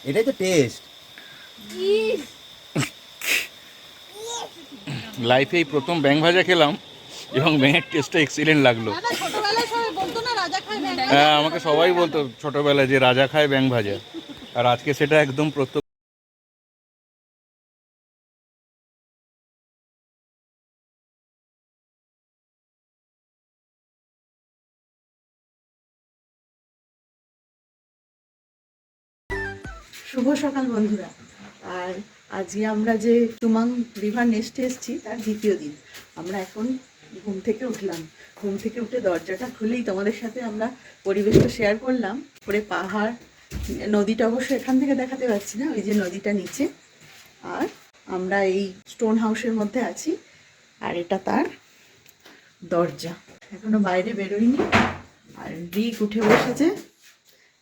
এটাই তো টেস্ট। লাইফে এই প্রথম ব্যাং ভাজা খেলাম এবং ব্যাঙের টেস্টটা এক্সিলেন্ট লাগলো। হ্যাঁ, আমাকে সবাই বলতো ছোটবেলায় যে রাজা খায় ব্যাং ভাজা, আর আজকে সেটা একদম প্রত্যক্ষ। শুভ সকাল বন্ধুরা। আর আজকে আমরা যে চুমাং রিভার নেস্টে এসেছি তার দ্বিতীয় দিন। আমরা এখন ঘুম থেকে উঠলাম। ঘুম থেকে উঠে দরজাটা খুলেই তোমাদের সাথে আমরা পরিবেশটা শেয়ার করলাম। পরে পাহাড়, নদীটা অবশ্য এখান থেকে দেখাতে পারছি না, ওই যে নদীটা নিচে। আর আমরা এই স্টোন হাউসের মধ্যে আছি, আর এটা তার দরজা। এখনো বাইরে বেরোয়নি। আর রিক উঠে বসেছে,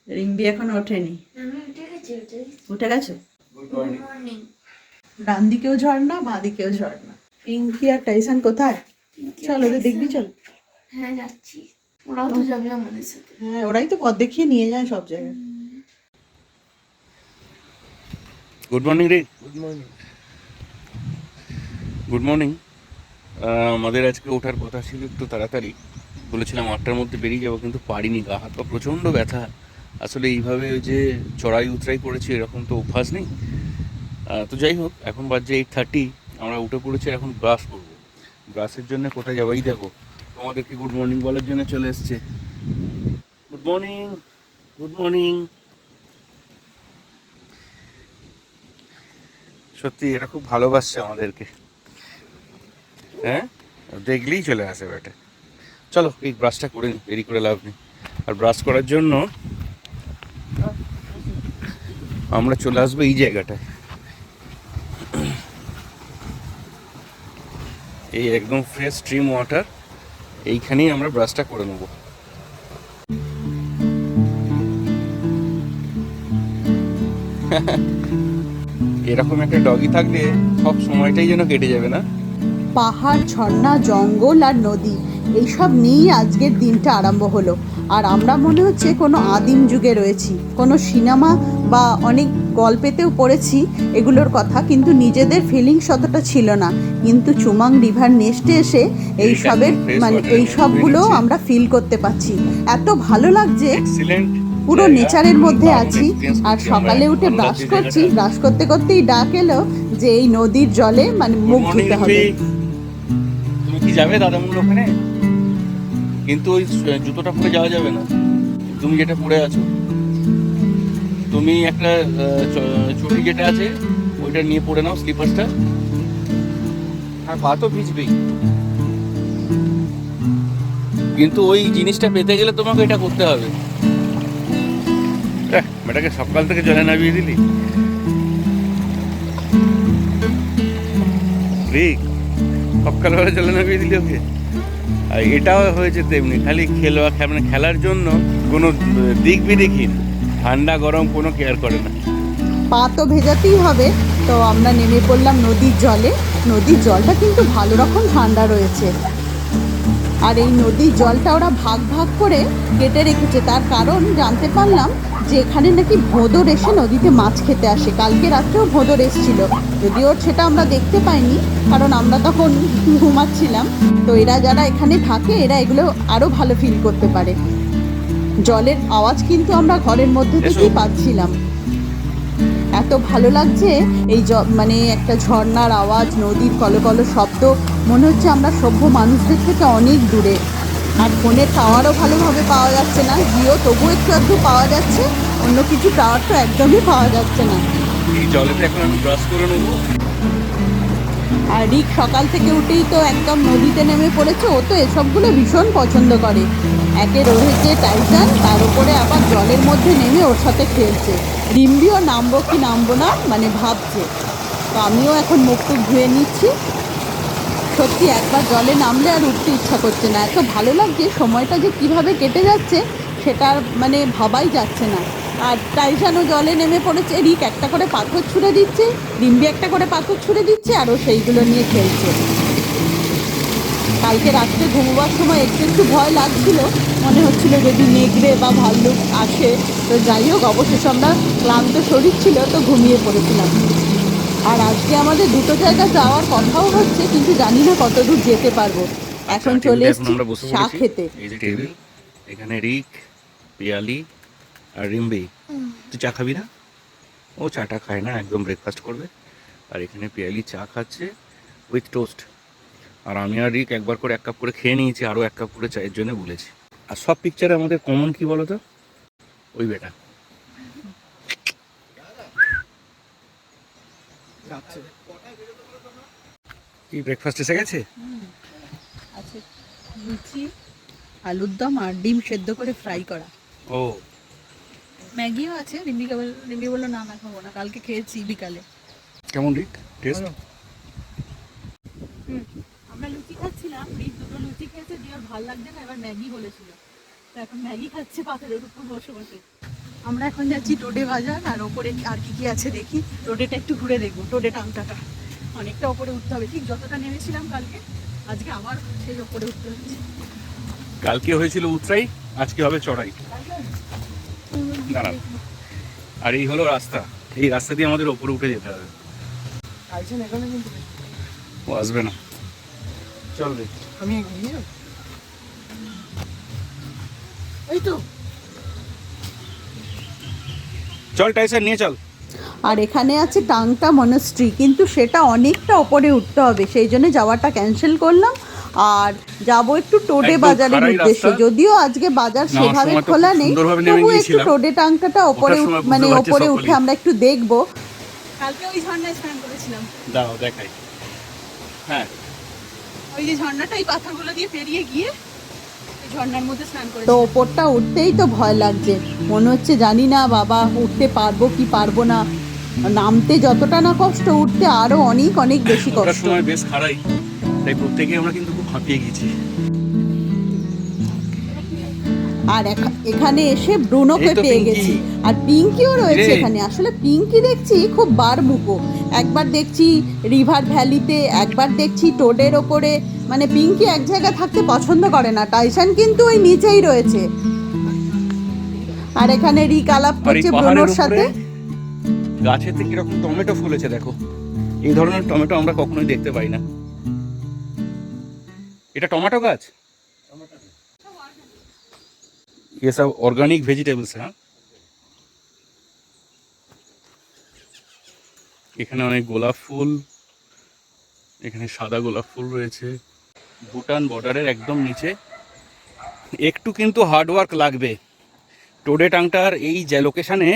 রিম্বি এখনো ওঠেনি। উঠে গেছে। ডান দিকেও ঝর্ণা, বাঁ দিকেও ঝর্ণা। পিঙ্কি আর টাইসান কোথায়? চল ওদের দেখবি, চল। হ্যাঁ যাচ্ছি, ওরাও তো যাবে আমাদের সাথে। হ্যাঁ, ওরাই তো পথ দেখিয়ে নিয়ে যায় সব জায়গায়। গুড মর্নিং রে। Good morning. Good morning. আমাদের আজকে ওঠার কথা ছিল একটু তাড়াতাড়ি, বলেছিলাম 8টার মধ্যে বেরিয়ে যাবো, কিন্তু পারিনি। গা হাত পা প্রচণ্ড ব্যথা। আসলে এইভাবে ওই যে চড়াই উতরাই করেছি এরকম তো অভ্যাস নেই। তো যাই হোক, এখন বাজে 8:30, আমরা উঠে পড়েছি। এখন ব্রাশ করবো। ব্রাশের জন্য কোথায় যাবো? এই দেখো, তোমাদেরকে গুড মর্নিং বলার জন্য চলে এসছে। Good morning, good morning. সত্যি এরা খুব ভালোবাসছে আমাদেরকে। হ্যাঁ, দেখলেই চলে আসে বেটা। চলো এই ব্রাশটা করে নিই, দেরি করে লাভ নেই। আর ব্রাশ করার জন্য আমরা চলে আসবো এই জায়গাটায়। এই একদম ফ্রেশ স্ট্রিম ওয়াটার, এইখানেই আমরা ব্রাশটা করে নেবো। এরকম একটা ডগি থাকলে সব সময়টাই যেন কেটে যাবে না? পাহাড়, ঝর্ণা, জঙ্গল আর নদী, এইসব নিয়েই আজকের দিনটা আরম্ভ হলো। আর আমরা মনে হচ্ছে কোনো আদিম যুগে রয়েছি। কোনো সিনেমা বা অনেক গল্পেতেও পড়েছি এগুলোর কথা, কিন্তু নিজেদের ফিলিংস অতটা ছিল না। কিন্তু চুমাং রিভার নেস্টে এসে এইসবের এই সবগুলো আমরা ফিল করতে পারছি। এত ভালো লাগছে, পুরো নেচারের মধ্যে আছি। আর সকালে উঠে ব্রাশ করছি, ব্রাশ করতে করতেই ডাক এলো যে এই নদীর জলে মুখ ধুতে হবে। তুমি কি যাবে দাদামুর ওখানে? কিন্তু ওই জুতোটা পরে যাওয়া যাবে না। তুমি যেটা পরে আছো, তুমি একটা চটি যেটা আছে ওইটা নিয়ে পরে নাও, স্লিপারসটা। আর পা তো ভিজবেই, কিন্তু ওই জিনিসটা পেতে গেলে তোমাকে এটা করতে হবে। মেয়েটাকে সকাল থেকে জলে নামিয়ে দিলি। ঠিক সকালবেলা জলে নামিয়ে দিলি ওকে। আর এটাও হয়েছে তেমনি, খালি খেলার জন্য কোনো দিক বিদিকহীন, ঠান্ডা গরম কোনো কেয়ার করে না। পা তো ভেজাতেই হবে, তো আমরা নেমে পড়লাম নদীর জলে। নদীর জলটা কিন্তু ভালো রকম ঠান্ডা রয়েছে। আর এই নদীর জলটা ওরা ভাগ ভাগ করে কেটে রেখেছে। তার কারণ জানতে পারলাম যে এখানে নাকি ভোঁদর এসে নদীতে মাছ খেতে আসে। কালকে রাত্রেও ভোঁদর এসেছিল, যদিও সেটা আমরা দেখতে পাইনি, কারণ আমরা তখন ঘুমাচ্ছিলাম। তো এরা যারা এখানে থাকে এরা এগুলো আরও ভালো ফিল করতে পারে। জলের আওয়াজ কিন্তু আমরা ঘরের মধ্যে থেকেই পাচ্ছিলাম। এত ভালো লাগছে এই একটা ঝর্ণার আওয়াজ, নদীর কলকল শব্দ। মনে হচ্ছে আমরা সভ্য মানুষদের থেকে অনেক দূরে। আর ফোনের টাওয়ারও ভালোভাবে পাওয়া যাচ্ছে না। জিও তবু একটু একটু পাওয়া যাচ্ছে, অন্য কিছু টাওয়ার তো একদমই পাওয়া যাচ্ছে না। এই জলেতে এখন আমি ব্রাশ করে নেবো। আর রিক সকাল থেকে উঠেই তো একদম নদীতে নেমে পড়েছে। ও তো এসবগুলো ভীষণ পছন্দ করে। একে রয়েছে টাইসান, তার উপরে আবার জলের মধ্যে নেমে ওর সাথে খেলছে। রিম্বিও নামবো কি নামবো না ভাবছে। তো আমিও এখন মুখ টুক ধুয়ে নিচ্ছি। সত্যি একবার জলে নামলে আর উঠতে ইচ্ছা করছে না। এত ভালো লাগছে, সময়টা যে কিভাবে কেটে যাচ্ছে সেটা ভাবাই যাচ্ছে না। আর টাইসানও জলে নেমে পড়েছে। রিক একটা করে পাথর ছুঁড়ে দিচ্ছে, রিম্বি একটা করে পাথর ছুঁড়ে দিচ্ছে, আর ও সেইগুলো নিয়ে খেলছে। কালকে রাত্রে ঘুমোবার সময় একটু একটু ভয় লাগছিল, মনে হচ্ছিল যদি নেগড়ে বা ভাল্লুক আসে। তো যাই হোক, অবশেষে আমরা ক্লান্ত শরীর ছিল তো ঘুমিয়ে পড়েছিলাম। আর আজকে আমাদের দুটো জায়গা যাওয়ার কথাও হচ্ছে, কিন্তু জানি না কত দূর যেতে পারবো। এখন চলে এসেছি আমরা বসে চা পড়েছি। খেতে। এই যে টেবিল, এখানে রিক, পিয়ালি আর রিম্বি। তুই চা খাবি না? ও চাটা খায় না, একদম ব্রেকফাস্ট করবে। আর এখানে পিয়ালি চা খাচ্ছে উইথ টোস্ট। আর আমি আর রিক একবার করে 1 কাপ করে খেয়ে নিয়েছি, আরও 1 কাপ করে চায়ের জন্য বলেছি। আর সব পিকচারে আমাদের কমন কি বলো তো? ওই বেটা কি ব্রেকফাস্ট এসে গেছে? আছে লুচি, আলুর দম আর ডিম সেদ্ধ করে ফ্রাই করা। ও ম্যাগিও আছে। রিম্বি বললো না না খাবো না, কালকে খেয়েছি বিকালে। কেমন রিক টেস্ট? আমরা লুচি খাচ্ছিলাম, রিক দুটো লুচি খেয়েছে, দিয়ে আর ভালো লাগছে না, এবার ম্যাগি বলেছিল। তো এখন ম্যাগি খাচ্ছে পাথরের উপর বসে বসে। আমরা এখন যাচ্ছি টোডে বাজার, আর ওপরে আর কি কি আছে দেখি। টোডেটা একটু ঘুরে দেখবো, টোডে টাংটাটা অনেকটা ওপরে উঠতে হবে, ঠিক যতটা নেমেছিলাম কালকে, আজকে আবার সেই ওপরে উঠতে হচ্ছে। কালকে হয়েছিল উতরাই, আজকে হবে চড়াই। দাঁড়াও। আর এই হলো রাস্তা, এই রাস্তা দিয়ে আমাদের ওপরে উঠে যেতে হবে। ও আসবে না, চল রে। আমি এই তো চল টাইসার নিয়ে চল। আর এখানে আছে টাংটা মনাস্ট্রি, কিন্তু সেটা অনেকটা ওপরে উঠতে হবে, সেই জন্য যাওয়াটা ক্যান্সেল করলাম। আর যাব একটু টোডে একদম বাজারের খাড়াই উদ্দেশ্যে, রাস্তা। যদিও আজকে বাজার নামার সেভাবে সময় তো খোলা খুব নেই, সুন্দরভাবে নেমে তবু একটু গিয়েছিলাম। টোডে টাংটাটা ওপরে ওঠার সময় বুঝতে মানে পারছি ওপরে সকলেই। উঠে আমরা একটু দেখবো। কালকে ওই ঝর্ণায় স্নান করেছিলাম, দাও দেখাই। হ্যাঁ ওই যে ঝর্ণাটা এই পাথরগুলো দিয়ে পেরিয়ে গিয়ে ঝর্ণার মধ্যে স্নান করে। তো ওপরটা উঠতেই তো ভয় লাগছে, মনে হচ্ছে জানি না বাবা উঠতে পারবো কি পারবো না। নামতে যতটা না কষ্ট, উঠতে আরো অনেক অনেক বেশি ওঠার কষ্ট। সময় বেশ খাড়াই, তাই প্রত্যেকে আমরা কিন্তু খুব হাঁপিয়ে গেছি। আর এখানে এসে ব্রুনোকে এই তো পেয়ে পিঙ্কি। গেছি, আর পিঙ্কিও রয়েছে রে। এখানে। আসলে পিঙ্কি দেখছি খুব বারমুখো, একবার দেখছি রিভার ভ্যালিতে, একবার দেখছি টোডের ওপরে। মানে পিঙ্কি এক জায়গায় থাকতে পছন্দ করে না। টাইসান কিন্তু ওই নিচেই রয়েছে। আর এখানে রিক আলাপ আর এই করছে পাহাড়ের ব্রুনোর উপরে সাথে। গাছেতে কিরকম টমেটো ফুলেছে দেখো, এই ধরনের টমেটো আমরা কখনোই দেখতে পাই না। এটা টমেটো গাছ? ये सब ऑर्गेनिक वेजिटेबल्स हैं। এখানে অনেক গোলাপ ফুল, এখানে সাদা গোলাপ ফুল রয়েছে। ভুটান বর্ডারের একদম নিচে। একটু কিন্তু হার্ডওয়ার্ক লাগবে টোডে টাংটার এই যে লোকেশানে,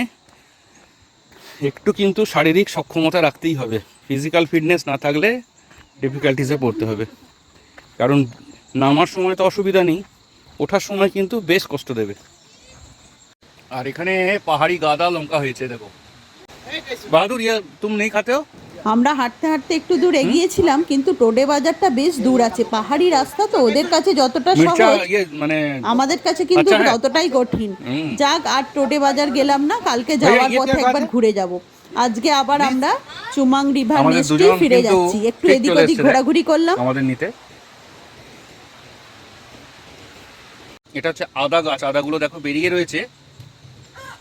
একটু কিন্তু শারীরিক সক্ষমতা রাখতেই হবে। ফিজিক্যাল ফিটনেস না থাকলে ডিফিকাল্টিসে পড়তে হবে, কারণ নামার সময় তো অসুবিধা নেই, ওঠার সময় কিন্তু বেশ কষ্ট দেবে। আর এখানে পাহাড়ি গাদা লঙ্কা হয়েছে দেখো। বাহাদুর ইয়া তুম নেই খাতে হো? আমরা হাঁটতে হাঁটতে একটু দূর এগিয়েছিলাম, কিন্তু টোডে বাজারটা বেশ দূর আছে, পাহাড়ি রাস্তা তো, ওদের কাছে যতটা মির্চা সহজ ইয়ে মানে আমাদের কাছে কিন্তু আচ্ছা, হ্যাঁ। ততটাই কঠিন। হুম। যাক, আর টোডে বাজার গেলাম না, কালকে যাওয়ার ইয়ে পথে क्या একবার बात है? ঘুরে যাব। আজকে আবার আমরা চুমাং রিভার আমাদের নেস্টে দুজন ফিরে কিন্তু যাচ্ছি, একটু ঠিক এদিক চলে ওদিক এসছে, ঘোরাঘুরি করলাম। আমাদের নিতে। এটা হচ্ছে আদা গাছ, আদাগুলো দেখো বেরিয়ে রয়েছে।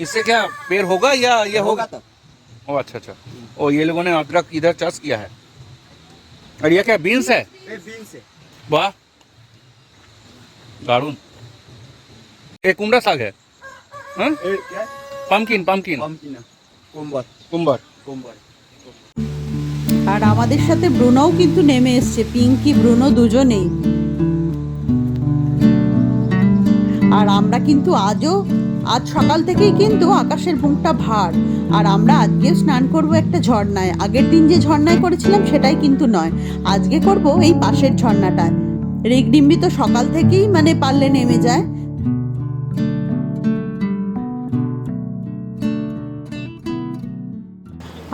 इससे क्या पेड़ होगा या ये होगा? ओ अच्छा अच्छा। ओ ये लोगों ने अदरक इधर चाष किया है। और ये क्या बीन्स है? वाह दारुण। ये कुमड़ा साग है? हाँ? Pumpkin pumpkin कुम्बर। আর আমাদের সাথে ব্রুনোও কিন্তু নেমে এসছে, পিঙ্কি ব্রুনো দুজনেই। আর আমরা কিন্তু আজ সকাল থেকেই কিন্তু আকাশের মুখটা ভার। আর আমরা আজকেও স্নান করব একটা ঝর্ণায়। আগের দিন যে ঝর্ণায় করেছিলাম সেটাই কিন্তু নয়, আজকে করব এই পাশের ঝর্ণাটায়। রিগডিম্বি তো সকাল থেকেই মানে পারলে নেমে যায়।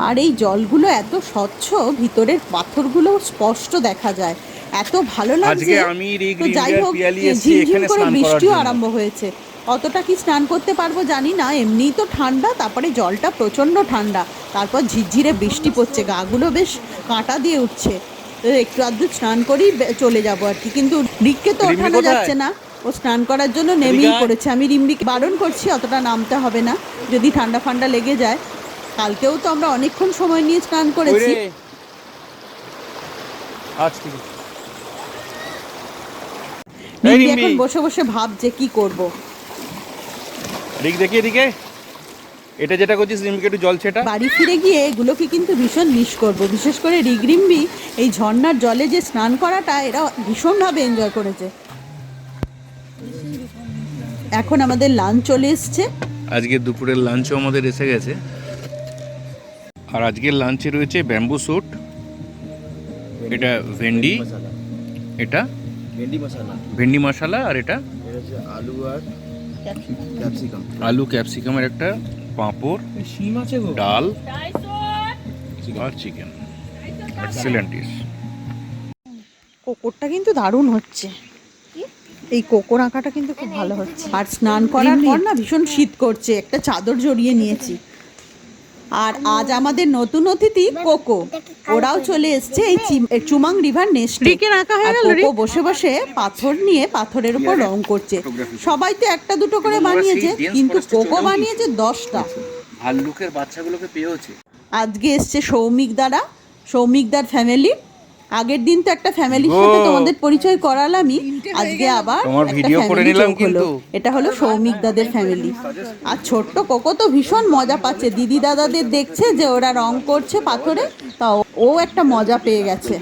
আর এই জলগুলো এত স্বচ্ছ, ভিতরের পাথরগুলো স্পষ্ট দেখা যায়, এত ভালো লাগছে। আজকে আমি রিগ তো যাই রিঙ্গের হোক, পিয়ালি এসেছি ঝিমঝিম এখানে করে স্নান করার বৃষ্টিও জন্য। আরম্ভ হয়েছে। অতটা কি স্নান করতে পারবো জানি না, এমনিই তো ঠান্ডা, তারপরে জলটা প্রচণ্ড ঠান্ডা, তারপর ঝিরঝিরে বৃষ্টি পড়ছে, গাগুলো বেশ কাঁটা দিয়ে উঠছে। তো একটু আধটু স্নান করেই চলে যাব আর কি, কিন্তু রিককে তো রিম্মি ওঠানো কোথায়? যাচ্ছে না, ও স্নান করার জন্য নেমেই এদিকে আয়। পড়েছে। আমি রিম্বিকে বারণ করছি অতটা নামতে হবে না, যদি ঠান্ডা ফান্ডা লেগে যায়। কালকেও তো আমরা অনেকক্ষণ সময় নিয়ে স্নান করেছি। আচ্ছা ঠিক আছে। রিম্বি রিম্বি। এখন বসে বসে ভাবছে কি করব। রিক দেখি এদিকে, এটা যেটা করছিস রিমকে একটু জল ছেটা। বাড়ি ফিরে গিয়ে এগুলোকে কিন্তু ভীষণ মিস করব, বিশেষ করে রিগরিম্বি এই ঝর্ণার জলে যে স্নান করাটা এরা ভীষণভাবে এনজয় করেছে। এখন আমাদের লাঞ্চ চলে এসছে। আজকে দুপুরের লাঞ্চও আমাদের এসে গেছে, আর আজকের লাঞ্চে রয়েছে ব্যাম্বু স্যুট, এটা ভেন্ডি, এটা ভেন্ডি মশলা, আর এটা আলু ক্যাপসিকামের একটা পাঁপড়, ডাল আর চিকেন। Excellent dish. কোকোরটা কিন্তু দারুণ হচ্ছে, এই কোকোর আঁকাটা কিন্তু খুব ভালো হচ্ছে। আর স্নান করার পর না ভীষণ শীত করছে, একটা চাদর জড়িয়ে নিয়েছি। আর আজ আমাদের নতুন অতিথি কোকো, ওরাও চলে এসছে এই চুমাং রিভার নেস্টে। আর কোকো বসে বসে পাথর নিয়ে পাথরের উপর রং করছে। সবাই তো একটা দুটো করে বানিয়েছে, কিন্তু কোকো বানিয়েছে 10টা। ভাল্লুকের বাচ্চাগুলোকে পেয়েছে। আজকে এসছে সৌমিকদার ফ্যামিলি। আগের দিন তো একটা ফ্যামিলির সাথে তোমাদের পরিচয় করালামই, আজকে আবার তোমার একটা ভিডিও করে family নিলাম যোগ হলো। কিন্তু। এটা হলো সৌমিকদাদের ফ্যামিলি। আর ছোট্ট কোকো তো ভীষণ মজা পাচ্ছে, দিদি দাদাদের দেখছে যে ওরা রং করছে পাথরে, তা ও একটা মজা পেয়ে গেছে।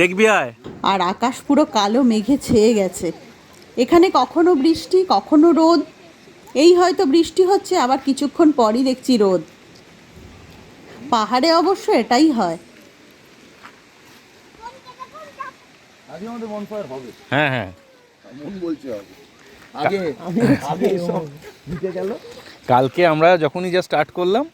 দেখবি আয়। আর আকাশ পুরো কালো মেঘে ছেয়ে গেছে। এখানে কখনো বৃষ্টি কখনো রোদ, এই হয়তো বৃষ্টি হচ্ছে, আবার কিছুক্ষণ পরই দেখছি রোদ। পাহাড়ে অবশ্য এটাই হয়। হ্যাঁ হ্যাঁ, কালকে আমরা যখনই যা স্টার্ট করলাম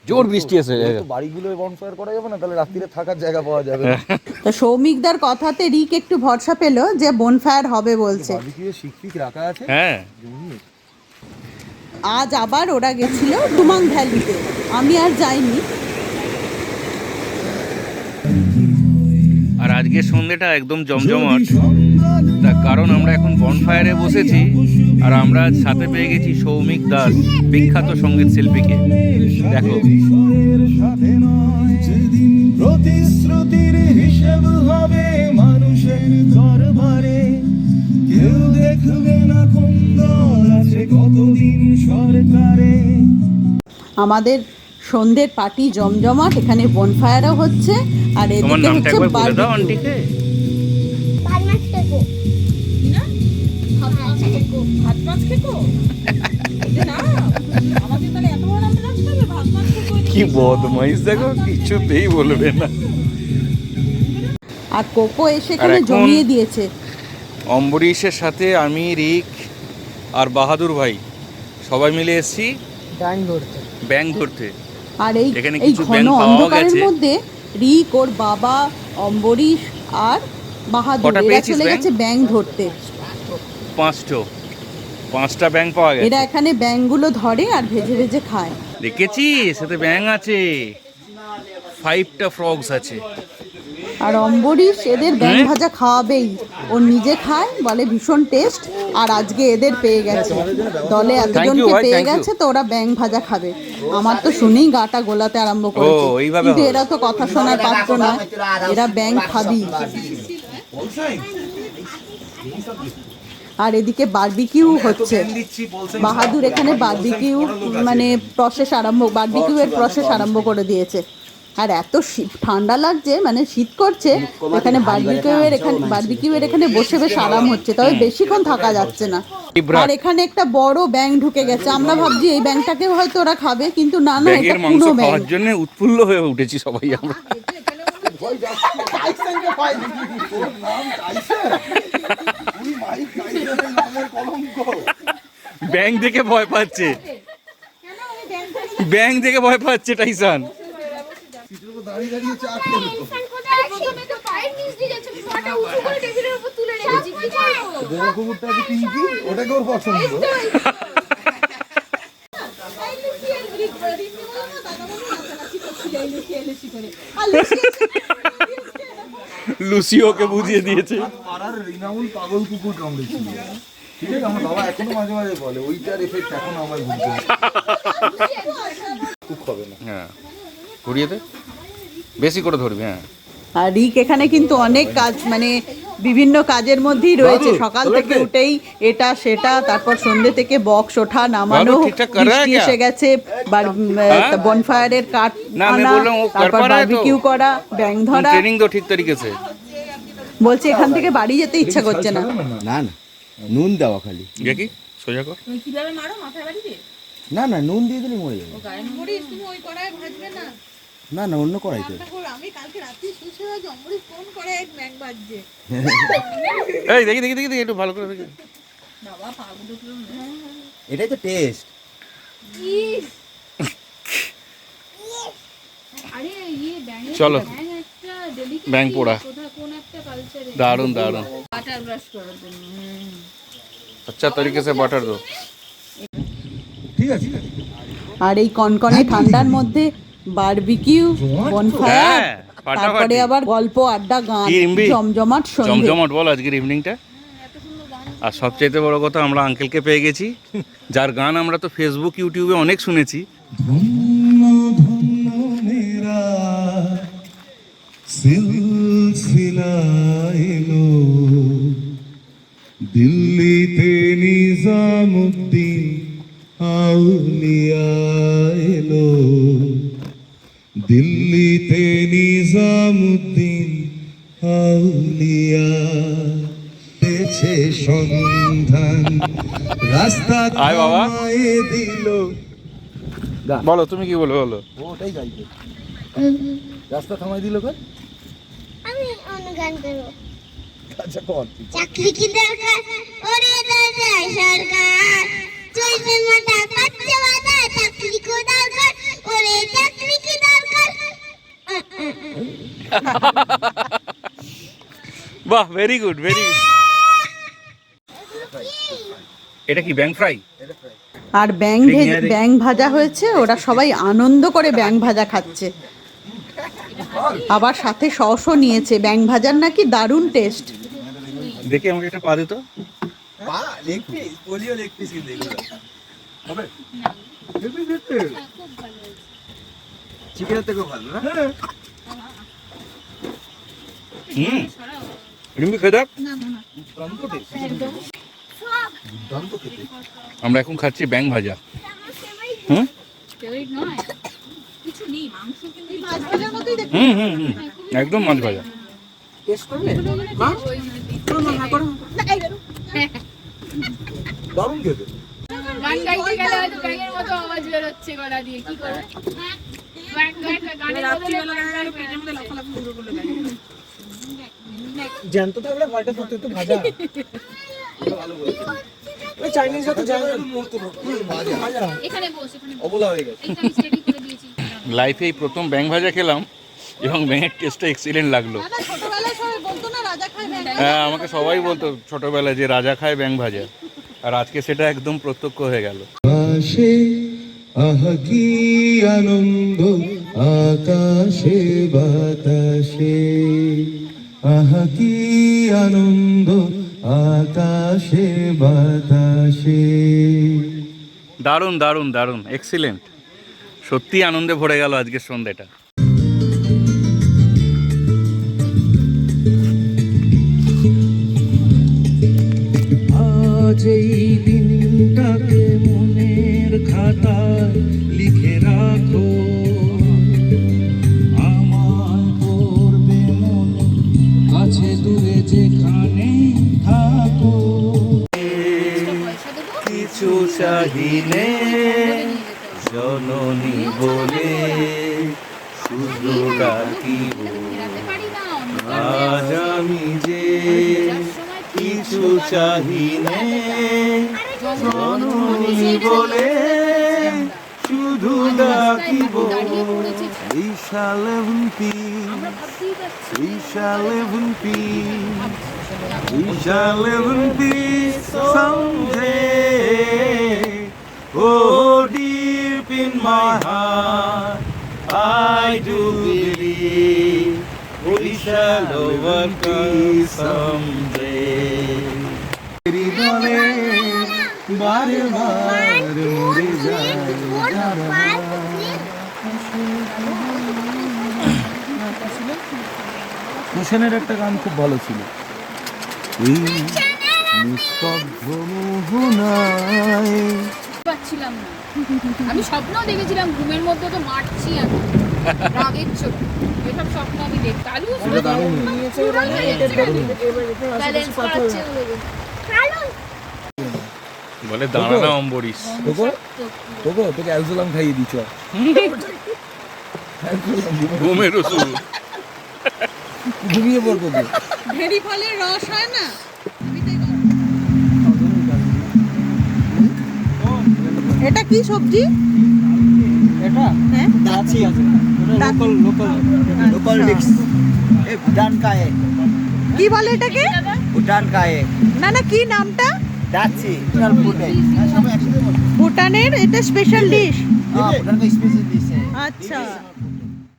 জোর বৃষ্টি এসে যায়। বাড়িগুলো বনফায়ার করা যাবে না, তাহলে রাত্রিরে থাকার জায়গা পাওয়া যাবে না। তো সৌমিকদার কথাতে রিক একটু ভরসা পেল যে বনফায়ার হবে বলছে। বারবিকিউয়ে শিকফিক রাখা আছে। হ্যাঁ, আজ আবার ওরা গেছিল টুমাং ভ্যালিতে, আমি আর যাইনি। আর আজকের সন্ধ্যেটা একদম জমজমাট, তার কারণ আমরা এখন বনফায়ারে বসেছি, আর আমরা আজ সাথে পেয়ে গেছি সৌমিক দাস, বিখ্যাত সঙ্গীত শিল্পীকে। দেখো, প্রতিশ্রুতির হিসেব হবে মানুষের দরবারে, কেউ দেখবে না কোন দল আছে কতদিন সরকারে। আমাদের সন্ধ্যের পার্টি জমজমাট, এখানে বনফায়ারও হচ্ছে, আর তোমার এদিকে নামটা হচ্ছে একবার বলে দাও বারবিকিউ। আন্টিকে। কি বদমাইশ দেখো, কিছুতেই বলবে না। আর কোকো এসে আর এখানে এখন- জমিয়ে দিয়েছে। অম্বরীশের সাথে আমি, রিক আর বাহাদুর ভাই সবাই মিলে এসেছি ব্যাঙ ধরতে। আর এই এখানে এই কিছু ঘন ব্যাঙ পাওয়াও অন্ধকারের গেছে। মধ্যে রিক, ওর বাবা, অম্বরীশ আর বাহাদুর কটা এরা পেয়েছিস চলে ব্যাঙ? গেছে ব্যাঙ ধরতে। পাঁচটা ব্যাঙ পাওয়া গেছে। এরা এখানে ব্যাঙগুলো ধরে আর ভেজে ভেজে খায়। দেখেছিস, সাথে ব্যাঙ আছে, 5টা ফ্রগস আছে। আর অম্বরীশ এদের ব্যাঙ হ্যাঁ? ভাজা খাওয়াবেই, ও নিজে খায়, বলে ভীষণ টেস্ট। আর আজকে এদের পেয়ে গেছে, দলে এতজনকে ভাই, পেয়ে thank you. গেছে, তো ওরা ব্যাঙ ভাজা খাবে। আমার তো শুনেই গাটা গোলাতে আরম্ভ করেছে, এইভাবে কিন্তু হবে। এরা তো কথা শোনার পাত্র নয়, এরা ব্যাঙ খাবি। আর এদিকে বারবিকিউ হচ্ছে, বাহাদুর এখানে বারবিকিউ মানে বারবিকিউ এর প্রসেস আরম্ভ করে দিয়েছে। আর এত ঠান্ডা লাগছে, মানে শীত করছে, এখানে বারবিকিউ এর এখানে বসে বেশ আরাম হচ্ছে, তবে বেশিক্ষণ থাকা যাচ্ছে না। আর এখানে একটা বড় ব্যাঙ ঢুকে গেছে, আমরা ভাবছি এই ব্যাঙটাকে হয়তো ওরা খাবে, কিন্তু না না, এটা ব্যাঙের মাংস পুরো ব্যাঙ। খাওয়ার জন্য উৎফুল্ল হয়ে উঠেছি সবাই আমরা। ব্যাঙ দেখে ভয় পাচ্ছে, ব্যাঙ দেখে ভয় পাচ্ছে টাইসান। দাঁড়িয়ে দাঁড়িয়ে চা খেলো। কুকুরটা পিঙ্কি, ওটাকে ওর পছন্দ। লুসিওকে বুঝিয়ে দিয়েছে। পাড়ার রিনাউল পাগল কুকুর কামড়েছিল, ঠিক আছে? আমার বাবা এখনো মাঝে মাঝে বলে ওইটার এফেক্ট এখন আমার ভুলতে খুব হবে না। হ্যাঁ, ঘুরিয়ে দে, বেশি করে ধরবি। হ্যাঁ, আর রিক এখানে কিন্তু অনেক কাজ, মানে বিভিন্ন কাজের মধ্যেই রয়েছে। সকাল থেকে উঠেই এটা সেটা, তারপর সন্ধ্যে থেকে বক্স ওঠা নামানো, বাবু ঠিকঠাক কর রহা বৃষ্টি ক্যা? এসে গেছে, বনফায়ারের কাঠ না, আমি আনা, বললাম ও কর তারপর পা রহা है तो। বারবিকিউ করা, ব্যাং ধরা। ট্রেনিং দো ঠিক তরিকে সে। বলছে এখান থেকে বাড়ি যেতে ইচ্ছা করছে না। না না, নুন দেওয়া খালি। দেখি সোজা কর। না না, নুন দিয়ে দিলে মরে যাবে। না না, অন্য কড়াইতে। এই দেখি দেখি দেখি দেখি, একটু ভালো করে দেখি। এটাই তো টেস্ট। চলো, ব্যাং পোড়া দারুন দারুন। अच्छा तरीके से बटर दो। ঠিক আছে, আর এই কনকনে ঠান্ডার মধ্যে বারবিকিউ, বনফায়ার, হ্যাঁ, ফাটাফাটি। তারপরে আবার গল্প, আড্ডা, গান, কি ইমবি? জমজমাট সন্ধে। জমজমাট বল আজকের ইভিনিংটা। আর সবচাইতে বড় কথা, আমরা আঙ্কেলকে পেয়ে গেছি, যার গান আমরা তো ফেসবুক ইউটিউবে অনেক শুনেছি। ধন্য ধন্য মেরা সিলসিলা এলো, দিল্লিতে নিজামুদ্দিন আউলিয়া এলো, দিল্লিতে নিজামুদ্দিন আউলিয়া পেছে সন্ধান, রাস্তা আয় বাবা। থামায়ে দিল। বলো, তুমি কি বলো বলো। ওটাই গাইবে। রাস্তা থামাই দিল কর। আমি অনুগান করবো। আচ্ছা কর। চাকরি কি দরকার ওরে দাদা সরকার, চলছে মাথা কাটছে মাথা, চাকরি কো দরকার ওরে চাকরি কি দরকার। বাহ, ভেরি গুড ভেরি গুড। এটা কি ব্যাং ফ্রাই? আর ব্যাং ভাজা হয়েছে, ওরা সবাই আনন্দ করে ব্যাং ভাজা খাচ্ছে। আবার সাথে সসও নিয়েছে। ব্যাং ভাজার নাকি দারুণ টেস্ট। দেখি আমাকে একটা পা দে তো। পা leg piece, polio leg piece কিন্তু এগুলো। হবে? চিকেনের থেকেও ভালো না? হুম, রিম্বি খেয়ে দেখ। আমরা এখন খাচ্ছি ব্যাং ভাজা। হুম হুম হুম হুম, একদম মাছ ভাজা। দারুণ খেতে। গান গাইতে গেলে হয়তো ব্যাঙের মতো আওয়াজ বের হচ্ছে গলা দিয়ে, কি করে? জ্যান্ত থাকলে ভয়টা সত্যি একটু ভাজা। ওই চাইনিজ তো জ্যান্ত ভাজা। এখানে বস, এখানে বস। অবলা হয়ে গেছে। এইটা আমি স্টেডি করে দিয়েছি। লাইফে এই প্রথম ব্যাং ভাজা খেলাম এবং ব্যাঙের টেস্টটা এক্সিলেন্ট লাগলো। হ্যাঁ, আমাকে সবাই বলতো ছোটবেলায় যে রাজা খায় ব্যাং ভাজা, আর আজকে সেটা একদম প্রত্যক্ষ হয়ে গেল। আকাশে আহা কি আনন্দ, আকাশে বাতাসে আহা কি আনন্দ, আকাশে বাতাসে। দারুণ দারুণ দারুণ, এক্সিলেন্ট। সত্যি আনন্দে ভরে গেল আজকের সন্ধ্যাটা। আজ এই দিনটাকে মনের খাতায় লিখে রাখো, আমার করবে মনে কাছে দূরে যেখানে থাকো। কিছু চাহিনে জননী বলে শুধু ডাকিব, আজ আমি যে কিছু চাহিনে জননী বলে শুধু ডাকিব। We shall live in peace, we shall live in peace, we shall live in peace someday. Oh dear in my heart, I do believe we shall overcome someday. বারে বার মরে যায় হোসেনের একটা গান খুব ভালো ছিল, এই নিস্তব্ধ মোহনায়। পাচ্ছিলাম না, আমি স্বপ্ন দেখেছিলাম ঘুমের মধ্যে তো মারছি আমি রাগের চোখ, এসব স্বপ্ন আমি দেখতে আলু ব্যালেন্স করাচ্ছে বলে দাঁড়ানো অম্বরীশ। তোকে অ্যালজোলাম খাইয়ে দিচ্ছ, ঘুমের ওষুধ। ঘুমিয়ে পড়বো তো। ভেরি ফলের রস হয় না, এটা কি সবজি? এটা হ্যাঁ দাচি আছে, লোকাল ডিশ। এ ভুটান का है, কি বলে এটাকে? भूटान का है, না না, কি নামটা? दाची नेशनल फूड है। ভুটানের এটা স্পেশাল ডিশ। हाँ, भूटान का स्पेशल डिश है। আচ্ছা